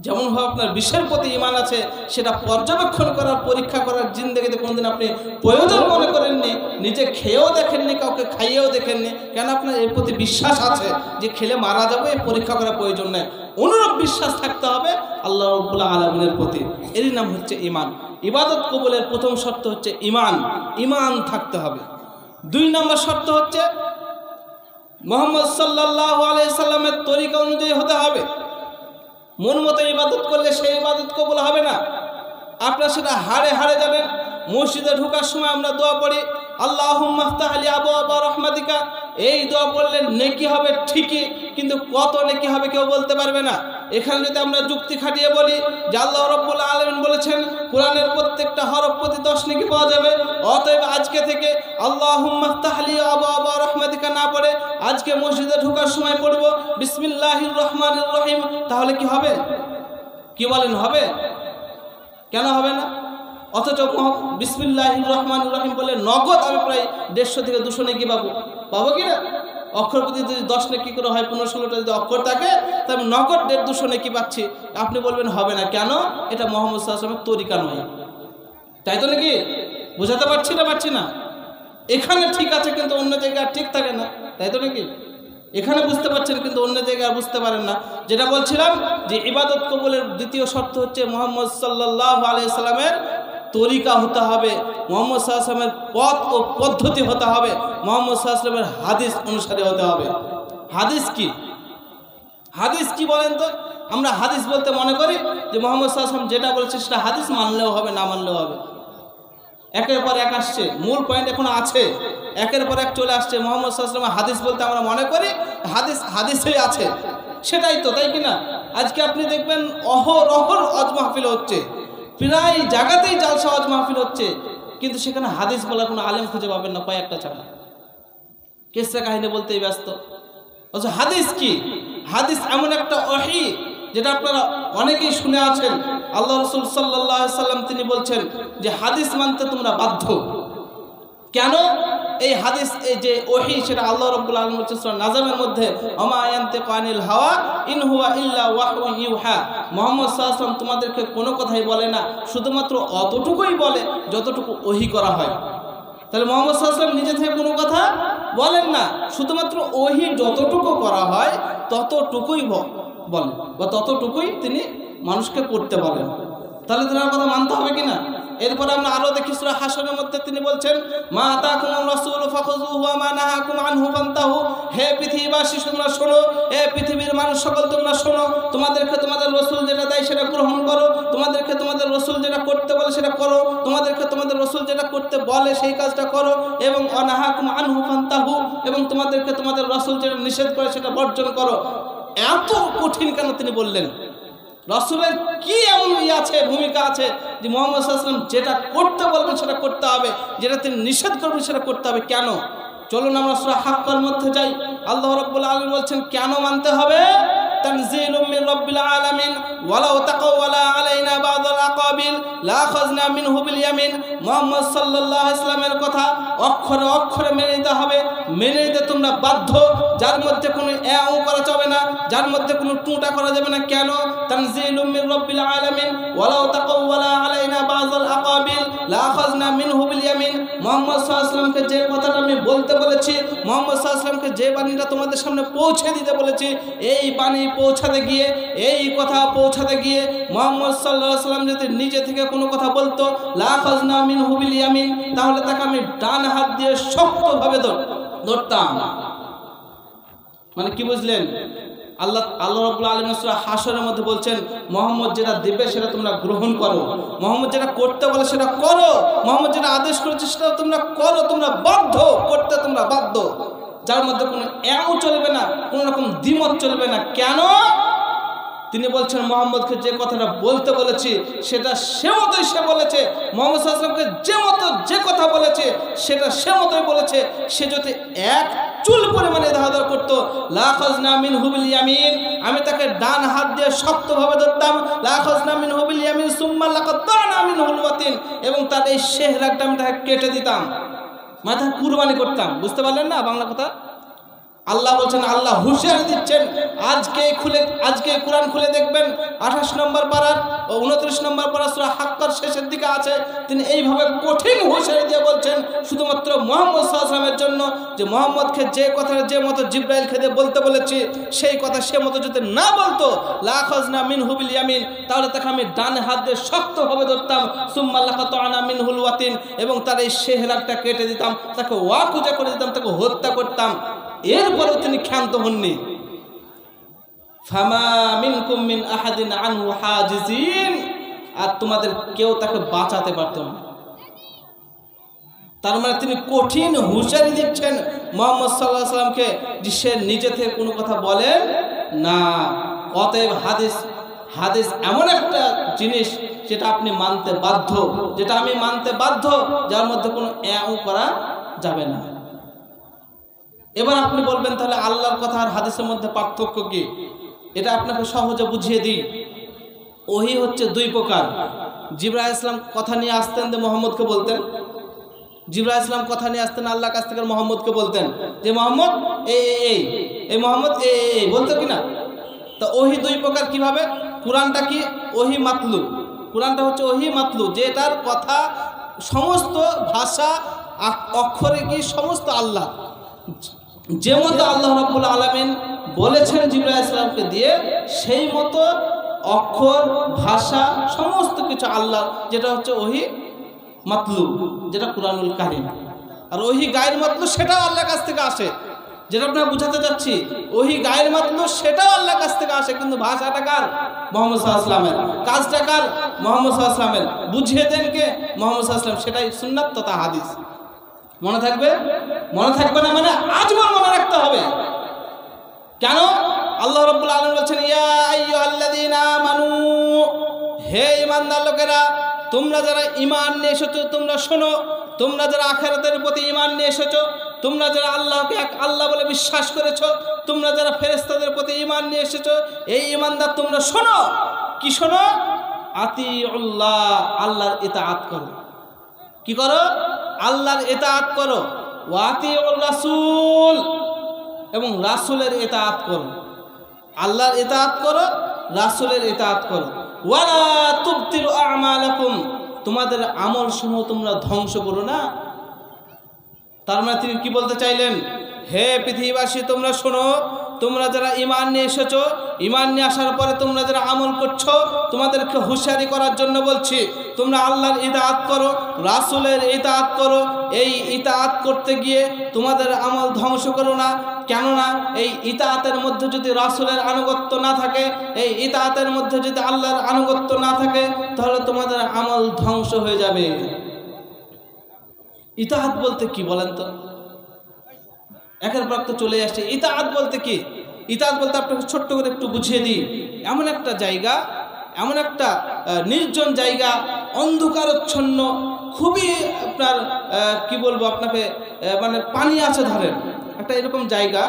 যেমন ভাবে আপনার বিষের প্রতি ঈমান আছে, সেটা পর্যবেক্ষণ করার, পরীক্ষা করার জিন্দেগিতে কোনোদিন আপনি প্রয়োজন মনে করেননি, নিজে খেয়েও দেখেননি, কাউকে খাইয়েও দেখেননি। কেন? আপনার এর প্রতি বিশ্বাস আছে যে খেলে মারা যাবে, এই পরীক্ষা করার প্রয়োজন নেই। অনুরূপ বিশ্বাস থাকতে হবে আল্লাহ রাব্বুল আলামিনের প্রতি। এরই নাম হচ্ছে ঈমান। ইবাদত কবুলের প্রথম শর্ত হচ্ছে ঈমান, ঈমান থাকতে হবে। 2 নম্বর শর্ত হচ্ছে মুহাম্মদ সাল্লাল্লাহু আলাইহি সাল্লামের তরিকা অনুযায়ী হতে হবে। মন মতো ইবাদত করলে সেই ইবাদত কবুল হবে না। আপনারা সেটা হাড়ে হাড়ে জানেন। মসজিদে ঢোকার সময় আমরা দোয়া পড়ি, আল্লাহুম্মা ইফতাহ লি আবওয়াবা রাহমাতিকা। এই দোয়া পড়লে নেকি হবে ঠিকই, কিন্তু কত নেকি হবে কেউ বলতে পারবে না। এখানে যদি আমরা যুক্তি খাটিয়ে বলি যে আল্লাহ রাব্বুল আলামিন বলেছেন কোরআনের প্রত্যেকটা হরফ প্রতি 10 নেকি পাওয়া যাবে, অতএব আজকে থেকে আল্লাহুম্মা ইফতাহ লি আবওয়াবা রাহমাতিকা না পড়ে আজকে মসজিদে ঢোকার সময় পড়ব বিসমিল্লাহির রহমানির রহিম, তাহলে কি হবে? কি বলেন, হবে? কেন হবে না? অথচ বিসমিল্লাহির রহমানির রহিম বলে নগদ আমি প্রায় 150 থেকে 200 নেকি পাবো কি না? অক্ষর প্রতি যদি 10 নেকি করে হয়, 15-16টা যদি অক্ষর থাকে, তাহলে নগদ 150-200 নেকি পাচ্ছি। আপনি বলবেন হবে না, কেন? এটা মুহাম্মদ সাল্লাল্লাহু আলাইহি ওয়াসাল্লামের তরিকা নয়, তাই তো নাকি? বোঝাতে পারছি না? এখানে ঠিক আছে কিন্তু অন্য জায়গায় ঠিক থাকে না, তাই তো নাকি? এখানে বুঝতে পারছেন কিন্তু অন্য জায়গায় বুঝতে পারেন না। যেটা বলছিলাম যে ইবাদত কবুলের দ্বিতীয় শর্ত হচ্ছে মুহাম্মদ সাল্লাল্লাহু আলাইহি সাল্লামের তরিকা হতে হবে, মুহাম্মদ সাল্লাল্লাহু আলাইহি সাল্লামের পথ ও পদ্ধতি হতে হবে, মুহাম্মদ সাল্লাল্লাহু আলাইহি সাল্লামের হাদিস অনুসারে হতে হবে। হাদিস কি? হাদিস কি বলেন তো? আমরা হাদিস বলতে মনে করি যে মুহাম্মদ সাল্লাল্লাহু আলাইহি সাল্লাম যেটা বলেছে সেটা হাদিস, মানলেও হবে না মানলেও হবে। একের পর এক আসছে, মূল পয়েন্ট এখনো আছে, একের পর এক চলে আসছে। মুহাম্মদ সাল্লাল্লাহু আলাইহি ওয়াসাল্লাম হাদিস বলতে আমরা মনে করি হাদিস হাদিসেই আছে, সেটাই তো, তাই কিনা? আজকে আপনি দেখবেন অহরহ ওয়াজ মাহফিল হচ্ছে, প্রায় জায়গাতেই জালসা ওয়াজ মাহফিল হচ্ছে, কিন্তু সেখানে হাদিস বলার কোনো আলেম খুঁজে পাবেন না, কয়েকটা ছাড়া। কিসসা কাহিনী বলতেই ব্যস্ত। অথচ হাদিস কি? হাদিস এমন একটা ওহী যেটা আপনারা অনেকেই শুনে আছেন। আল্লাহ রাসূল সাল্লাল্লাহু আলাইহি সাল্লাম তিনি বলছেন যে হাদিস মানতে তোমরা বাধ্য। কেন? এই হাদিস, এই যে ওহী, সেটা আল্লাহ রাব্বুল আলামিন সূরা নাজমের মধ্যে ওমা ইয়ানতিকু আনিল হাওয়া ইন হুয়া ইল্লা ওয়াহয়ু ইউহা, মুহাম্মদ সাল্লাল্লাহু আলাইহি ওয়াসাল্লাম তোমাদেরকে কোনো কথাই বলে না, শুধুমাত্র অতটুকুই বলে যতটুকু ওহী করা হয়। তাহলে মুহাম্মদ সাল্লাল্লাহু আলাইহি ওয়াসাল্লাম নিজে থেকে কোনো কথা বলেন না, শুধুমাত্র ওহী যতটুকু করা হয় ততটুকুই বলেন বা ততটুকুই তিনি মানুষকে করতে বলেন। তাহলে তার কথা মানতে হবে কিনা? এরপরে আমরা আরো দেখি সূরা হাশরের মধ্যে তিনি বলছেন মা আতাকুমুর রাসূলু ফাখুযুহু ওয়া মা নাহাকুম আনহু ফান্তাহু, হে পৃথিবীবাসী তোমরা শোনো, হে পৃথিবীর মানুষ সকল তোমরা শোনো, তোমাদেরকে তোমাদের রাসূল যেটা দেয় সেটা গ্রহণ করো, তোমাদেরকে তোমাদের রাসূল যেটা করতে বলে সেটা করো, তোমাদেরকে তোমাদের রাসূল যেটা করতে বলে সেই কাজটা করো, এবং অনাহাকুম আনহু ফান্তাহু, এবং তোমাদেরকে তোমাদের রাসূল যেটা নিষেধ করে সেটা বর্জন করো। এত কঠিন কেন তিনি বললেন? রাসূলের কি এমন আছে, ভূমিকা আছে যে মুহাম্মদ সাল্লাল্লাহু আলাইহি ওয়াসাল্লাম যেটা করতে বলবেন সেটা করতে হবে, যেটা তিনি নিষেধ করবেন সেটা করতে হবে? কেন? চলুন আমরা সূরা হাক্কার মধ্যে যাই। আল্লাহ রাব্বুল আলামিন বলছেন কেন মানতে হবে। তানজিলুম মির রাব্বিল আলামিন ওয়ালাউ তাকাওয়ালা আলাইনা বা'দাল আকাবিল লা আখাযনা মিনহু বিল ইয়ামিন। মুহাম্মদ সাল্লাল্লাহু আলাইহি ওয়াসাল্লামের কথা অক্ষরে অক্ষরে মেনে নিতে হবে, মেনে নিতে তোমরা বাধ্য, যার মধ্যে কোনো এও করা যাবে না, যার মধ্যে কোনো টুটা করা যাবে না। কেন? তানজিলুম মির রাব্বিল আলামিন ওয়ালাউ তাকাওয়ালা আলাইনা বা'দাল আকাবিল লা আখাযনা মিনহু বিল ইয়ামিন। মুহাম্মদ সাল্লাল্লাহু আলাইহি ওয়াসাল্লামকে যে কথাটা আমি বলতে বলেছি, মুহাম্মদ সাল্লাল্লাহু আলাইহি ওয়াসাল্লামকে যে বাণীটা তোমাদের সামনে পৌঁছে দিতে বলেছি, এই বাণী পৌঁছাতে গিয়ে, এই কথা পৌঁছাতে গিয়ে মুহাম্মদ সাল্লাল্লাহু আলাইহি ওয়াসাল্লাম যদি নিজে থেকে কোনো কথা বলতো লা আখাযনা মিনহু বিল ইয়ামিন, তাহলে তাকে আমি ডান হাত দিয়ে শক্তভাবে ধরতাম। মানে কি বুঝলেন? আল্লাহ রাব্বুল আলামিন সূরা হাশরের মধ্যে বলছেন মুহাম্মদ যেটা দেবে সেটা তোমরা গ্রহণ করো, মুহাম্মদ যেটা করতে বলে সেটা করো, মুহাম্মদ যেটা আদেশ করেছে সেটা তোমরা করো, তোমরা বাধ্য করতে, তোমরা বাধ্য, যার মধ্যে কোনো এও চলবে না, কোনো রকম দ্বিমত চলবে না। কেন? তিনি বলছেন মুহাম্মদকে যে কথাটা বলতে বলেছি সেটা সে মতোই সে বলেছে, মুহাম্মদ সাল্লাল্লাহু আলাইহি ওয়াসাল্লামকে যে মতো যে কথা বলেছে সেটা সে মতোই বলেছে। সে যদি এক চুল পরিমাণে ধাঁধা করতো লা আখাযনা মিনহু বিল ইয়ামিন, আমি তাকে ডান হাত দিয়ে শক্তভাবে ধরতাম, লা আখাযনা মিনহু বিল ইয়ামিন সুম্মা লাকাত্তানা মিনহুল ওয়াতিন, এবং তার এই শেহরাগটা আমি তাকে কেটে দিতাম, মাথা কুরবানি করতাম। বুঝতে পারলেন না বাংলা কথা? আল্লাহ বলছেন, আল্লাহ হুঁশিয়ারি দিচ্ছেন। আজকে কোরআন খুলে দেখবেন 28 নম্বর পারার ও 29 নম্বর পারা সূরা হাক্কার শেষের দিকে আছে। তিনি এইভাবে কঠিন হুঁশিয়ারি দিয়ে বলছেন শুধুমাত্র মুহাম্মদ সাল্লাল্লাহু আলাইহি ওয়াসাল্লামের জন্য, যে মুহাম্মদকে যে কথাটা যে মতো জিবরাইলকে দিয়ে বলতে বলেছি সেই কথা সে মতো যদি না বলতো লা আখাযনা মিনহু বিল ইয়ামিন, তাহলে তাকে আমি ডান হাত দিয়ে শক্তভাবে ধরতাম, সুম্মা লাকাতানা মিনহুল ওয়াতিন, এবং তার এই শেহরাগটা কেটে দিতাম, তাকে ওয়াকুজা করে দিতাম, তাকে হত্যা করতাম। এরপরেও তিনি ক্ষান্ত হননি। ফামা মিনকুম মিন আহাদিন আনহু হাজিজিন, আর তোমাদের কেউ তাকে বাঁচাতে পারত না। তার মানে তিনি কঠিন হুঁশিয়ারি দিচ্ছেন মুহাম্মদ সাল্লাল্লাহু আলাইহি ওয়াসাল্লামকে যে সে নিজে থেকে কোনো কথা বলেন না। অতএব হাদিস এমন একটা জিনিস যেটা আপনি মানতে বাধ্য, যেটা আমি মানতে বাধ্য, যার মধ্যে কোনো এও করা যাবে না। এবার আপনি বলবেন তাহলে আল্লাহর কথা আর হাদিসের মধ্যে পার্থক্য কি? এটা আপনাকে সহজে বুঝিয়ে দিই। ওহী হচ্ছে দুই প্রকার। জিবরাইল আলাইহিস সালাম কথা নিয়ে আসতেন, মুহাম্মদকে বলতেন, জিবরাইল আলাইহিস সালাম কথা নিয়ে আসতেন আল্লাহর কাছ থেকে, মুহাম্মদকে বলতেন যে মুহাম্মদ এই মুহাম্মদ এই বলতো কিনা? তো ওহী দুই প্রকার। কিভাবে? কোরআনটা কি? ওহী মাতলু। কোরআনটা হচ্ছে ওহী মাতলু, যেটার কথা সমস্ত ভাষা অক্ষরে কি সমস্ত আল্লাহ, যে মতো আল্লাহ রাব্বুল আলামিন বলেছেন জিবরাইল আলাইহিস সালামকে দিয়ে, সেই মতো অক্ষর ভাষা সমস্ত কিছু আল্লাহ, যেটা হচ্ছে ওহি মাতলু, যেটা কুরআনুল কারীম। আর ওহি গায়ের মাতলু সেটাও আল্লাহর কাছ থেকে আসে, যেটা আপনারা বুঝাতে যাচ্ছি। ওহি গায়ের মাতলু সেটাও আল্লাহর কাছ থেকে আসে, কিন্তু ভাষাটা কার? মুহাম্মদ সাল্লাল্লাহু আলাইহি ওয়াসাল্লামের। কাজটা কার? মুহাম্মদ সাল্লাল্লাহু আলাইহি ওয়াসাল্লামের। বুঝিয়ে দেন কে? মুহাম্মদ সাল্লাল্লাহু আলাইহি ওয়াসাল্লাম। সেটাই সুন্নাত তথা হাদিস। মনে থাকবে? মনে থাকবে না মানে আজীবন মনে রাখতে হবে। কেন? আল্লাহ রাব্বুল আলামিন বলছেন, ইয়া আইয়ুহাল্লাযীনা আমানু, হে ঈমানদার লোকেরা, তোমরা যারা ঈমান নিয়ে এসেছো তোমরা শোনো। তোমরা যারা আখিরাতের প্রতি ঈমান নিয়ে এসেছো, তোমরা যারা আল্লাহকে এক আল্লাহ বলে বিশ্বাস করেছো, তোমরা যারা ফেরেশতাদের প্রতি ঈমান নিয়ে এসেছো, এই ঈমানদার তোমরা শোনো। কি শোনো? আতিউল্লাহ, আল্লাহর ইতাআত করো। কি করো? আল্লাহর ইতাআত করো। ওয়া আতিউর রাসূল, এবং রাসূলের ইতাআত করো। আল্লাহর ইতাআত করো, রাসূলের ইতাআত করো। ওয়ালা তুবতিলু আমালাকুম, তোমাদের আমল সমূহ তোমরা ধ্বংস করো না। তার মানে তিনি কি বলতে চাইলেন? হে পৃথিবীবাসী, তোমরা শোনো, তোমরা যারা ঈমান নিয়ে এসেছো, ঈমান নিয়ে আসার পরে তোমরা যারা আমল করছো, তোমাদেরকে হুঁশিয়ারি করার জন্য বলছি, তোমরা আল্লাহর ইতাআত করো, রাসূলের ইতাআত করো। এই ইতাআত করতে গিয়ে তোমাদের আমল ধ্বংস করো না। কেননা এই ইতাআতের মধ্যে যদি রাসূলের আনুগত্য না থাকে, এই ইতাআতের মধ্যে যদি আল্লাহর আনুগত্য না থাকে, তাহলে তোমাদের আমল ধ্বংস হয়ে যাবে। ইতাআত বলতে কি বলেন তো? একের পর তো চলে আসছে। ইতাআত বলতে কি? ইতাআত বলতে আপনাকে ছোট্ট করে একটু বুঝিয়ে দিই। এমন একটা জায়গা, এমন একটা নির্জন জায়গা, অন্ধকারচ্ছন্ন, খুবই আপনার কি বলবো আপনাকে, মানে পানি আছে ধরেন, একটা এরকম জায়গা,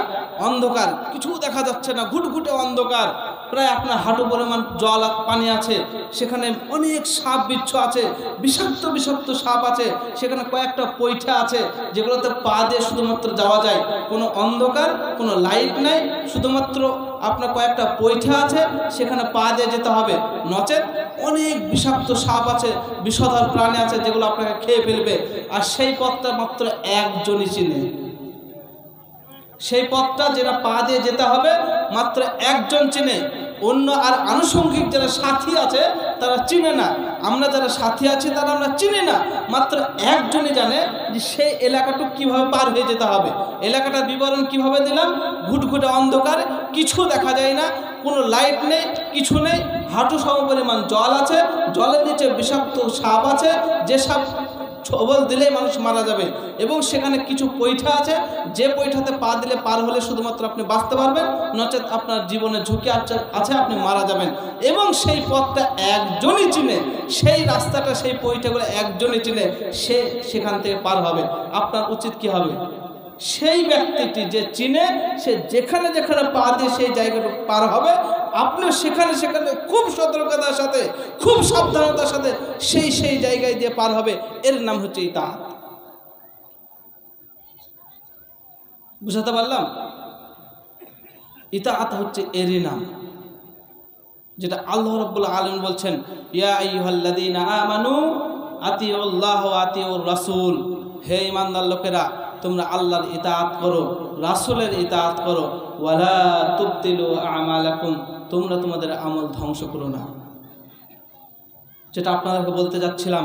অন্ধকার, কিছু দেখা যাচ্ছে না, ঘুটঘুটে অন্ধকার, প্রায় আপনার হাঁটু পরিমাণ জল পানি আছে, সেখানে অনেক সাপ বিচ্ছু আছে, বিষাক্ত বিষাক্ত সাপ আছে, সেখানে কয়েকটা পৈঠা আছে যেগুলোতে পা দিয়ে শুধুমাত্র যাওয়া যায়। কোনো অন্ধকার, কোনো লাইট নাই, শুধুমাত্র আপনার কয়েকটা পৈঠা আছে, সেখানে পা দিয়ে যেতে হবে। নচেত অনেক বিষাক্ত সাপ আছে, বিষধর প্রাণী আছে, যেগুলো আপনাকে খেয়ে ফেলবে। আর সেই পথটা মাত্র একজনই চিনে। সেই পথটা যেটা পা দিয়ে যেতে হবে মাত্র একজন চিনে, অন্য আর আনুষঙ্গিক যারা সাথী আছে তারা চিনে না। আমরা যারা সাথী আছি তারা আমরা চিনি না, মাত্র একজনই জানে যে সেই এলাকাটুকু কিভাবে পার হয়ে যেতে হবে। এলাকাটার বিবরণ কিভাবে দিলাম? ঘুটঘুটে অন্ধকার, কিছু দেখা যায় না, কোনো লাইট নেই, কিছু নেই, হাঁটু সমপরিমাণ জল আছে, জলের নিচে বিষাক্ত সাপ আছে, যে সাপ ছবল দিলেই মানুষ মারা যাবে। এবং সেখানে কিছু পৈঠা আছে, যে পৈঠাতে পা দিলে পার হলে শুধুমাত্র আপনি বাঁচতে পারবেন, নচেত আপনার জীবনে ঝুঁকি আছে, আপনি মারা যাবেন। এবং সেই পথটা একজনই চিনে, সেই রাস্তাটা, সেই পৈঠাগুলো একজনই চিনে, সে সেখান থেকে পার হবে। আপনার উচিত কি হবে? সেই ব্যক্তিটি যে চিনে, সে যেখানে যেখানে পা দিয়ে সেই জায়গাটা পার হবে, আপনি সেখানে সেখানে খুব সতর্কতার সাথে, খুব সাবধানতার সাথে সেই জায়গায় দিয়ে পার হবে। এর নাম হচ্ছে ইতাআত। বুঝাতে পারলাম? ইতাআত হচ্ছে এরই নাম, যেটা আল্লাহ রাব্বুল আলামিন বলছেন, ইয়া আইয়ুহাল্লাযীনা আমানু আতিউল্লাহ ওয়া আতিউর রাসূল, হে ঈমানদার লোকেরা, তোমরা আল্লাহর ইতাআত করো, রাসূলের ইতাআত করো। ওয়ালা তুবতিলু আমালাকুম, তোমরা তোমাদের আমল ধ্বংস করো না। যেটা আপনাদেরকে বলতে যাচ্ছিলাম,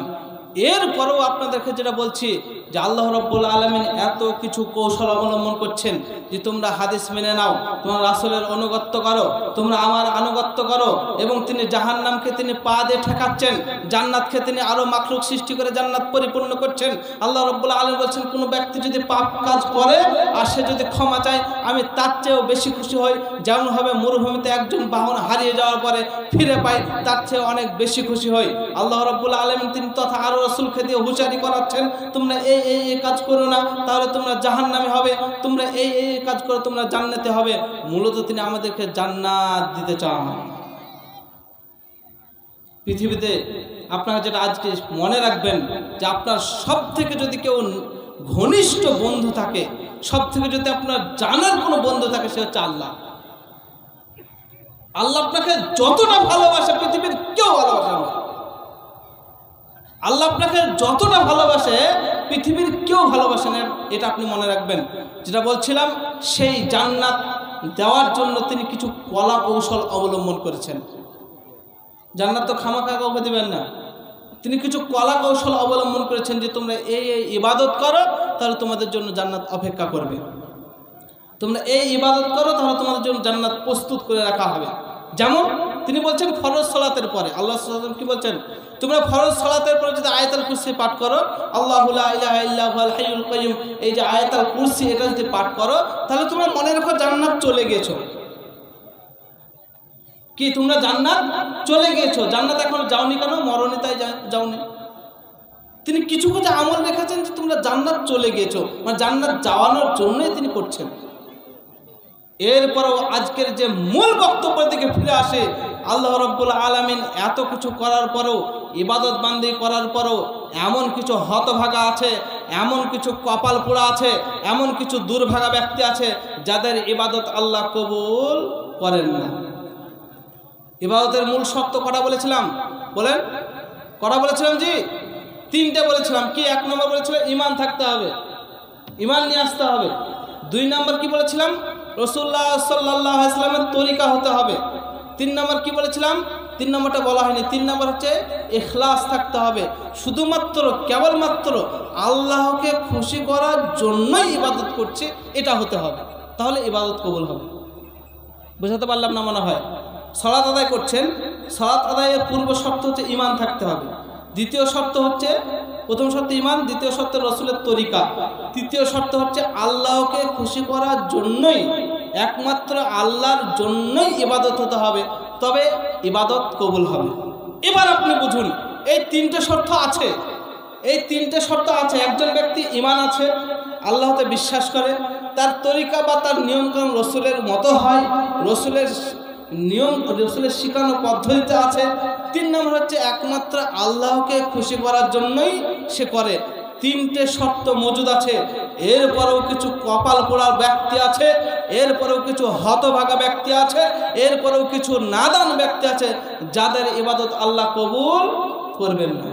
এরপরেও আপনাদেরকে যেটা বলছি যে আল্লাহ রাব্বুল আলামিন এত কিছু কৌশল অবলম্বন করছেন যে তোমরা হাদিস মেনে নাও, তোমরা রাসূলের অনুগত্য করো, তোমরা আমার আনুগত্য করো। এবং তিনি জাহান্নামকে তিনি পা দিয়ে ঠেকাচ্ছেন, জান্নাতকে তিনি আরো মাখলুক সৃষ্টি করে জান্নাত পরিপূর্ণ করছেন। আল্লাহ রাব্বুল আলামিন বলছেন, কোনো ব্যক্তি যদি পাপ কাজ করে আর সে যদি ক্ষমা চায়, আমি তার চেয়েও বেশি খুশি হই। যেমন হবে মরুভূমিতে একজন বাহন হারিয়ে যাওয়ার পরে ফিরে পায়, তার চেয়ে অনেক বেশি খুশি হই। আল্লাহ রাব্বুল আলামিন তিনি তথা আরো রাসূলকে দিয়ে হুঁশিয়ারি করাচ্ছেন, তোমরা এই কাজ করো না, তাহলে তোমরা জাহান্নামে হবে, তোমরা এই কাজ করো, তোমরা জান্নাতে হবে। মূলত তিনি আমাদেরকে জান্নাত দিতে চান। পৃথিবীতে আপনারা যেটা আজকে মনে রাখবেন, যে আপনার সব থেকে যদি কেউ ঘনিষ্ঠ বন্ধু থাকে, সব থেকে যদি আপনার জানার কোনো বন্ধু থাকে, সে হচ্ছে আল্লাহ। আল্লাহ আপনাকে যতটা ভালোবাসে পৃথিবীর কেউ ভালোবাসে না। আল্লাহ আপনাকে যতটা ভালোবাসে পৃথিবীর কেউ ভালোবাসে না, এটা আপনি মনে রাখবেন। যেটা বলছিলাম, সেই জান্নাত দেওয়ার জন্য তিনি কিছু কলা কৌশল অবলম্বন করেছেন। জান্নাত তো খামাখা কাউকে দিবেন না, তিনি কিছু কলা কৌশল অবলম্বন করেছেন যে তোমরা এই ইবাদত করো তাহলে তোমাদের জন্য জান্নাত অপেক্ষা করবে, তোমরা এই ইবাদত করো তাহলে তোমাদের জন্য জান্নাত প্রস্তুত করে রাখা হবে। যেমন তিনি বলছেন ফরজ সালাতের পরে আল্লাহ সাল্লাল্লাহু আলাইহি ওয়াসাল্লাম কি বলছেন, তোমরা ফরজ সালাতের পরে যদি আয়াতুল কুরসি পাঠ করো, আল্লাহু লা ইলাহা ইল্লা হুয়াল হাইয়ুল কাইয়্যুম, এই যে আয়াতুল কুরসি এটা যদি পাঠ করো তাহলে তোমরা মনে রাখো জান্নাত চলে গেছো। কি তোমরা জান্নাত চলে গেছো? জান্নাত এখন যাওনি কেন? মরণে তাই যাওনি। তিনি কিছু কিছু আমল রেখেছেন যে তোমরা জান্নাত চলে গেছো, মানে জান্নাত যাওয়ানোর জন্যই তিনি করছেন। এরপরও আজকের যে মূল বক্তব্যের দিকে ফিরে আসে, আল্লাহ রাব্বুল আলামিন এত কিছু করার পরেও, ইবাদত বান্দি করার পরেও এমন কিছু হতভাগা আছে, এমন কিছু কপাল পোড়া আছে, এমন কিছু দুর্ভাগা ব্যক্তি আছে যাদের ইবাদত আল্লাহ কবুল করেন না। ইবাদতের মূল শর্ত কটা বলেছিলাম? বলেন কটা বলেছিলাম? জি, তিনটে বলেছিলাম। কি? এক নম্বর বলেছিলাম ঈমান থাকতে হবে, ঈমান নিয়ে আসতে হবে। দুই নম্বর কি বলেছিলাম? রাসূলুল্লাহ সাল্লাল্লাহু আলাইহি ওয়াসাল্লামের তরিকা হতে হবে। তিন নম্বর কি বলেছিলাম? তিন নম্বরটা বলা হয়নি। তিন নম্বর হচ্ছে ইখলাস থাকতে হবে, শুধুমাত্র কেবলমাত্র আল্লাহকে খুশি করার জন্যই ইবাদত করছে এটা হতে হবে, তাহলে ইবাদত কবুল হবে। বোঝাতে পারলাম না মনে হয়? সালাত আদায় করছেন, সালাত আদায়ের পূর্ব শর্ত হচ্ছে ঈমান থাকতে হবে। দ্বিতীয় শর্ত হচ্ছে, প্রথম শর্ত ঈমান, দ্বিতীয় শর্ত রাসূলের তরিকা, তৃতীয় শর্ত হচ্ছে আল্লাহকে খুশি করার জন্যই, একমাত্র আল্লাহর জন্যই ইবাদত হতে হবে, তবে ইবাদত কবুল হবে। এবার আপনি বুঝুন, এই তিনটে শর্ত আছে, এই তিনটে শর্ত আছে। একজন ব্যক্তি ঈমান আছে, আল্লাহতে বিশ্বাস করে, তার তরিকা বা তার নিয়মকানুন রাসূলের মতো হয়, রাসূলের নিয়ম রাসূলের শিখানো পদ্ধতিতে আছে। তিন নম্বর হচ্ছে একমাত্র আল্লাহকে খুশি করার জন্যই সে করে। তিনটে শর্ত মজুদ আছে। এরপরেও কিছু কপাল পোড়ার ব্যক্তি আছে, এরপরেও কিছু হতভাগা ব্যক্তি আছে, এরপরেও কিছু নাদান ব্যক্তি আছে যাদের ইবাদত আল্লাহ কবুল করবেন না।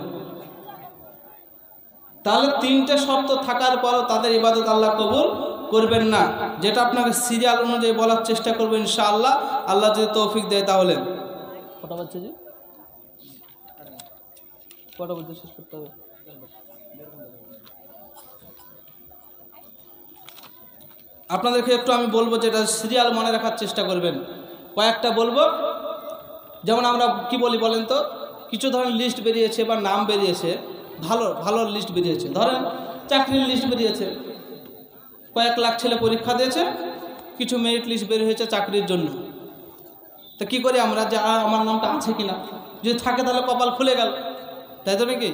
তাহলে তিনটে শর্ত থাকার পরও তাদের ইবাদত আল্লাহ কবুল করবেন না, যেটা আপনাকে সিরিয়াল অনুযায়ী বলার চেষ্টা করবো ইনশাআল্লাহ, আল্লাহ যদি তৌফিক দেয়। তাহলে কটা বলছে জি? কটা বলতে শেষ করতে হবে? আপনাদেরকে একটু আমি বলবো, যেটা সিরিয়াল মনে রাখার চেষ্টা করবেন। কয়েকটা বলবো, যেমন আমরা কি বলি বলেন তো, কিছু ধরেন লিস্ট বেরিয়েছে বা নাম বেরিয়েছে, ভালো ভালো লিস্ট বেরিয়েছে, ধরেন চাকরির লিস্ট বেরিয়েছে, কয়েক লাখ ছেলে পরীক্ষা দিয়েছে, কিছু মেরিট লিস্ট বের হয়েছে চাকরির জন্য। তো কী করি আমরা, যে আমার নামটা আছে কিনা, যদি থাকে তাহলে কপাল খুলে গেল, তাই তো নাকি?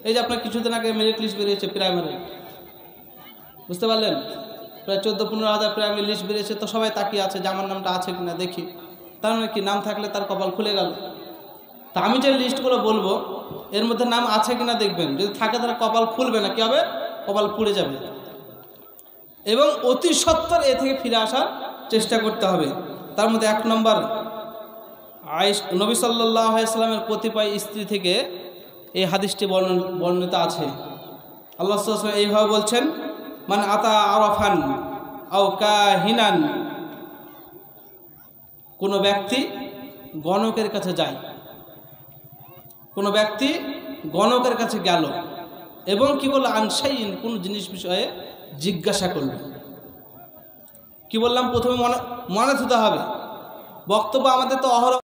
এই যে আপনার কিছুদিন আগে মেরিট লিস্ট বেরিয়েছে প্রাইমারি, বুঝতে পারলেন? প্রায় 14-15 হাজার প্রাইমারি লিস্ট বেরিয়েছে, তো সবাই তাকিয়ে আছে যে আমার নামটা আছে কিনা দেখি। তার মানে কি, নাম থাকলে তার কপাল খুলে গেল। তা আমি যে লিস্টগুলো বলবো এর মধ্যে নাম আছে কিনা দেখবেন, যদি থাকে তাহলে কপাল খুলবে না, কী হবে? কপাল পুড়ে যাবে। এবং অতি সত্বর এ থেকে ফিরে আসার চেষ্টা করতে হবে। তার মধ্যে এক নম্বর, নবী সাল্লাল্লাহু আলাইহি ওয়াসাল্লামের কতিপয় স্ত্রী থেকে এই হাদিসটি বর্ণিত আছে। আল্লাহ সাল্লাল্লাহু আলাইহি ওয়াসাল্লাম এইভাবে বলছেন, মান আতা আরাফান আও কাহিনান, কোনো ব্যক্তি গণকের কাছে যায়, কোনো ব্যক্তি গণকের কাছে গেল এবং কি বলল, আনসাইন, কোন জিনিস বিষয়ে জিজ্ঞাসা করবে। কি বললাম? প্রথমে মনে থুতে হবে। বক্তব্য আমাদের তো অহরহ